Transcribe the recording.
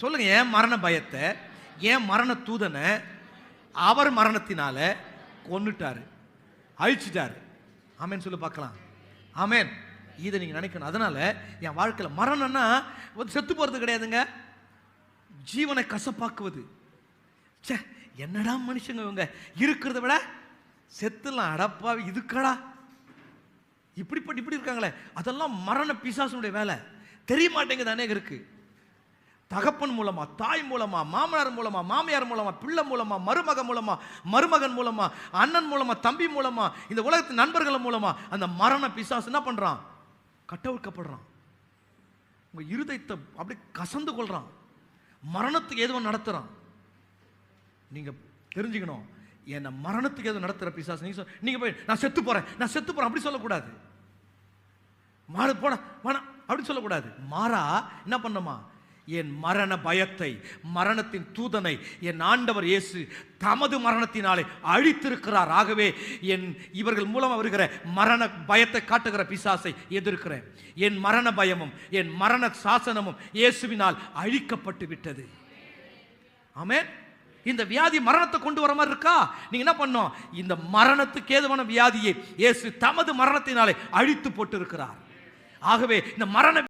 சொல்லுங்க, ஏன் மரண பயத்தை, ஏன் மரண தூதனை அவர் மரணத்தினால கொன்னுட்டாரு, அழிச்சிட்டாரு. ஆமேன் சொல்லு பார்க்கலாம். ஆமேன். இதை நீங்க நினைக்கணும். அதனால என் வாழ்க்கையில் மரணம்னா செத்து போறது கிடையாதுங்க, ஜீவனை கசப்பாக்குவது. சே, என்னடா மனுஷங்க இவங்க, இருக்கிறத விட செத்துலாம், அடப்பா இதுக்கடா இப்படி இருக்காங்களே, அதெல்லாம் மரண பிசாசுடைய வேலை. தெரிய மாட்டேங்குது அநேகருக்கு. தகப்பன் மூலமா, தாய் மூலமா, மாமனார் மூலமா, மாமியார் மூலமா, பிள்ளை மூலமா, மருமகன் மூலமா, மருமகன் மூலமா, அண்ணன் மூலமா, தம்பி மூலமா, இந்த உலகத்தின் நண்பர்கள் மூலமா அந்த மரண பிசாசு என்ன பண்றான்? கட்டவிழ்க்கப்படுறான். உங்க இருதயத்தை அப்படி கசந்து கொள்றான், மரணத்துக்கு எதுவும் நடத்துறான். நீங்க தெரிஞ்சுக்கணும், என்ன மரணத்துக்கு எதுவும் நடத்துற பிசாசு. நீங்க போய் நான் செத்து போறேன் அப்படி சொல்லக்கூடாது. மாறு போட வேணாம் அப்படி சொல்லக்கூடாது. மாறா என்ன பண்ணுமா, என் மரண பயத்தை, மரணத்தின் தூதனை என் ஆண்டவர் இயேசு தமது மரணத்தினாலே அழித்திருக்கிறார். ஆகவே இவர்கள் மூலமாக வருகிற மரண பயத்தை காட்டுகிற பிசாசை எதிர்க்கிறேன். என் மரண பயமும் என் மரண சாசனமும் இயேசுவினால் அழிக்கப்பட்டு விட்டது. ஆமென். இந்த வியாதி மரணத்தை கொண்டு வர மாதிரி இருக்கா? நீங்க என்ன பண்ணோம்? இந்த மரணத்துக்கு ஏதுவான வியாதியை இயேசு தமது மரணத்தினாலே அழித்து போட்டு இருக்கிறார். ஆகவே இந்த மரண